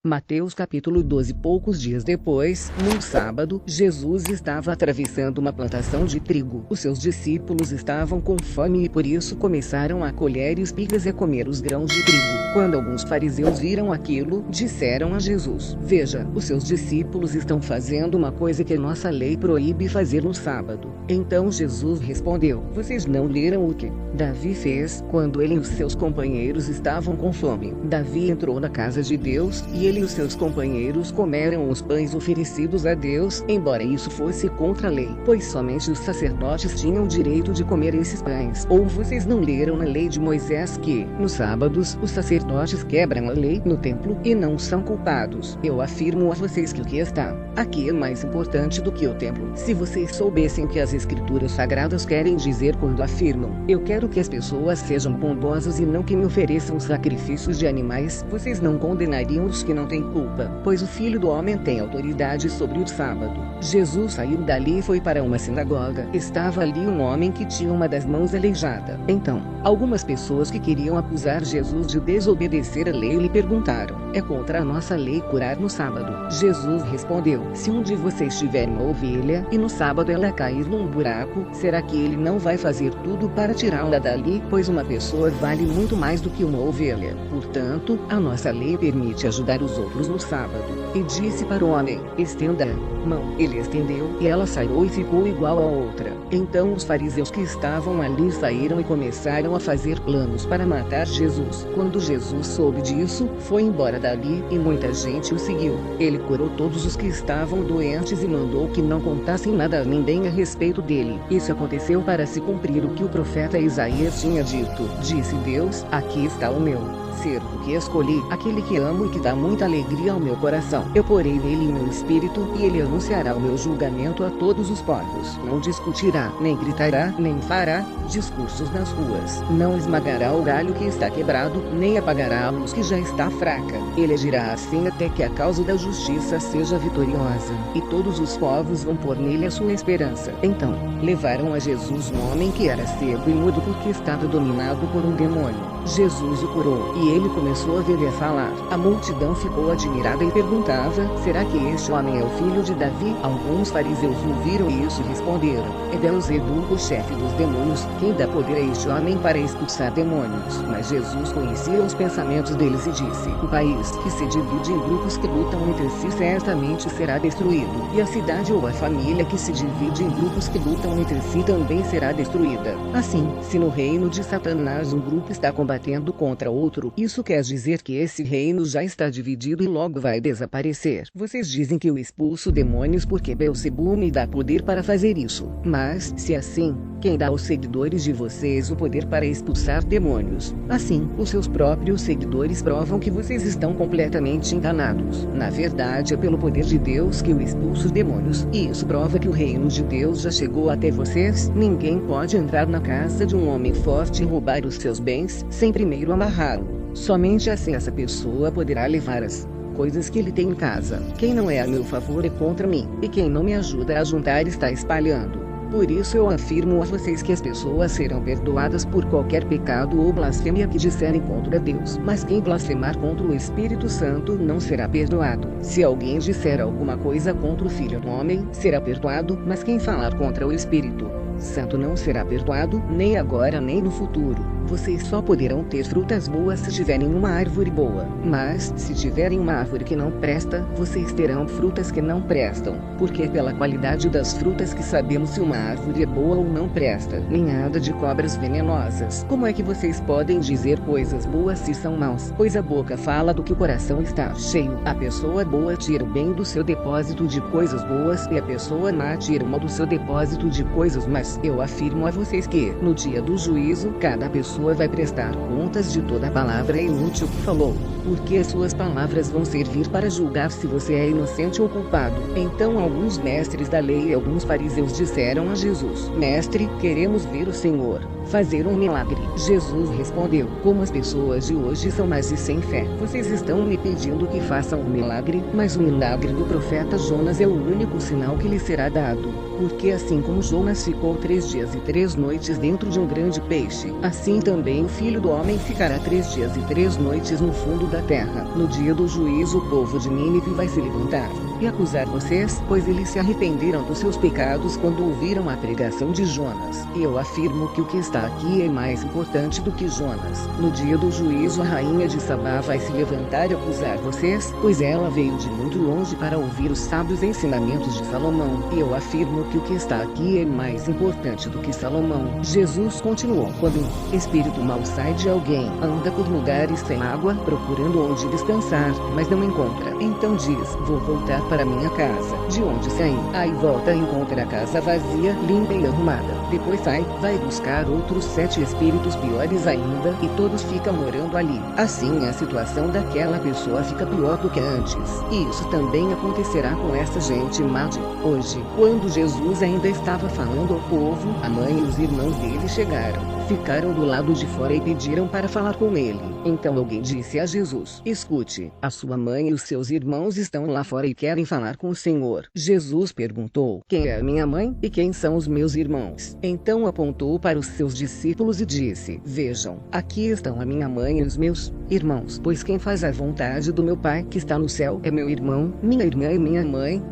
Mateus capítulo 12. Poucos dias depois, num sábado, Jesus estava atravessando uma plantação de trigo. Os seus discípulos estavam com fome e por isso começaram a colher espigas e a comer os grãos de trigo. Quando alguns fariseus viram aquilo, disseram a Jesus: "Veja, os seus discípulos estão fazendo uma coisa que nossa lei proíbe fazer no sábado." Então Jesus respondeu: "Vocês não leram o que Davi fez quando ele e os seus companheiros estavam com fome? Davi entrou na casa de Deus e ele e os seus companheiros comeram os pães oferecidos a Deus, embora isso fosse contra a lei, pois somente os sacerdotes tinham o direito de comer esses pães. Ou vocês não leram na lei de Moisés que, nos sábados, os sacerdotes quebram a lei no templo e não são culpados? Eu afirmo a vocês que o que está aqui é mais importante do que o templo. Se vocês soubessem que as escrituras sagradas querem dizer quando afirmam: eu quero que as pessoas sejam bondosas e não que me ofereçam sacrifícios de animais, vocês não condenariam os que não têm culpa, pois o Filho do Homem tem autoridade sobre o sábado." Jesus saiu dali e foi para uma sinagoga. Estava ali um homem que tinha uma das mãos aleijada. Então, algumas pessoas que queriam acusar Jesus de desobedecer a lei lhe perguntaram: "É contra a nossa lei curar no sábado?" Jesus respondeu: "Se um de vocês tiver uma ovelha, e no sábado ela cair num buraco, será que ele não vai fazer tudo para tirá-la dali? Pois uma pessoa vale muito mais do que uma ovelha. Portanto, a nossa lei permite ajudar os outros no sábado." E disse para o homem: "Estenda a mão." Ele estendeu, e ela sarou e ficou igual a outra. Então os fariseus que estavam ali saíram e começaram a fazer planos para matar Jesus. Quando Jesus soube disso, foi embora dali, e muita gente o seguiu. Ele curou todos os que estavam doentes e mandou que não contassem nada a ninguém a respeito dele. Isso aconteceu para se cumprir o que o profeta Isaías tinha dito. Disse Deus: "Aqui está o meu servo que escolhi, aquele que amo e que dá muita alegria ao meu coração. Eu porei nele meu espírito, e ele anunciará o meu julgamento a todos os povos. Não discutirá, nem gritará, nem fará discursos nas ruas. Não esmagará o galho que está quebrado, nem apagará a luz que já está fraca. Ele agirá assim até que a causa da justiça seja vitoriosa, e todos os povos vão pôr nele a sua esperança." Então, levaram a Jesus um homem que era cego e mudo porque estava dominado por um demônio. Jesus o curou, e ele começou a ver e a falar. A multidão ficou admirada e perguntava: "Será que este homem é o filho de Davi?" Alguns fariseus ouviram isso e responderam: "É Beelzebul, o chefe dos demônios, quem dá poder a este homem para expulsar demônios." Mas Jesus conhecia os pensamentos deles e disse: "O país que se divide em grupos que lutam entre si certamente será destruído, e a cidade ou a família que se divide em grupos que lutam entre si também será destruída. Assim, se no reino de Satanás um grupo está combatendo contra outro, isso quer dizer que esse reino já está dividido e logo vai desaparecer. Vocês dizem que eu expulso demônios porque Beelzebul me dá poder para fazer isso. Mas, se assim, quem dá aos seguidores de vocês o poder para expulsar demônios? Assim, os seus próprios seguidores provam que vocês estão completamente enganados. Na verdade, é pelo poder de Deus que eu expulso os demônios, e isso prova que o reino de Deus já chegou até vocês. Ninguém pode entrar na casa de um homem forte e roubar os seus bens, sem primeiro amarrá-lo. Somente assim essa pessoa poderá levar as coisas que ele tem em casa. Quem não é a meu favor é contra mim, e quem não me ajuda a juntar está espalhando. Por isso eu afirmo a vocês que as pessoas serão perdoadas por qualquer pecado ou blasfêmia que disserem contra Deus, mas quem blasfemar contra o Espírito Santo não será perdoado. Se alguém disser alguma coisa contra o Filho do Homem, será perdoado, mas quem falar contra o Espírito Santo não será perdoado, nem agora nem no futuro. Vocês só poderão ter frutas boas se tiverem uma árvore boa. Mas, se tiverem uma árvore que não presta, vocês terão frutas que não prestam. Porque é pela qualidade das frutas que sabemos se uma árvore é boa ou não presta. Ninhada de cobras venenosas. Como é que vocês podem dizer coisas boas se são maus? Pois a boca fala do que o coração está cheio. A pessoa boa tira o bem do seu depósito de coisas boas, e a pessoa má tira o mal do seu depósito de coisas más. Eu afirmo a vocês que, no dia do juízo, cada pessoa vai prestar contas de toda a palavra inútil que falou, porque as suas palavras vão servir para julgar se você é inocente ou culpado. Então alguns mestres da lei e alguns fariseus disseram a Jesus: "Mestre, queremos ver o Senhor fazer um milagre." Jesus respondeu: "Como as pessoas de hoje são más e sem fé. Vocês estão me pedindo que façam um milagre, mas o milagre do profeta Jonas é o único sinal que lhe será dado. Porque assim como Jonas ficou 3 dias e 3 noites dentro de um grande peixe, assim também o Filho do Homem ficará 3 dias e 3 noites no fundo da terra. No dia do juízo o povo de Nínive vai se levantar e acusar vocês, pois eles se arrependeram dos seus pecados quando ouviram a pregação de Jonas. Eu afirmo que o que está aqui é mais importante do que Jonas. No dia do juízo a rainha de Sabá vai se levantar e acusar vocês, pois ela veio de muito longe para ouvir os sábios ensinamentos de Salomão. E eu afirmo que o que está aqui é mais importante do que Salomão. Jesus continuou: quando um espírito mau sai de alguém, anda por lugares sem água, procurando onde descansar, mas não encontra. Então diz: vou voltar para minha casa, de onde saí. Aí volta e encontra a casa vazia, limpa e arrumada. Depois sai, vai buscar outros 7 espíritos piores ainda, e todos ficam morando ali. Assim a situação daquela pessoa fica pior do que antes. E isso também acontecerá com essa gente má de hoje. Quando Jesus ainda estava falando ao povo, a mãe e os irmãos dele chegaram. Ficaram do lado de fora e pediram para falar com ele. Então alguém disse a Jesus: escute, a sua mãe e os seus irmãos estão lá fora e querem falar com o Senhor. Jesus perguntou: quem é a minha mãe e quem são os meus irmãos? Então apontou para os seus discípulos e disse: vejam, aqui estão a minha mãe e os meus irmãos, pois quem faz a vontade do meu Pai que está no céu é meu irmão, minha irmã e minha mãe.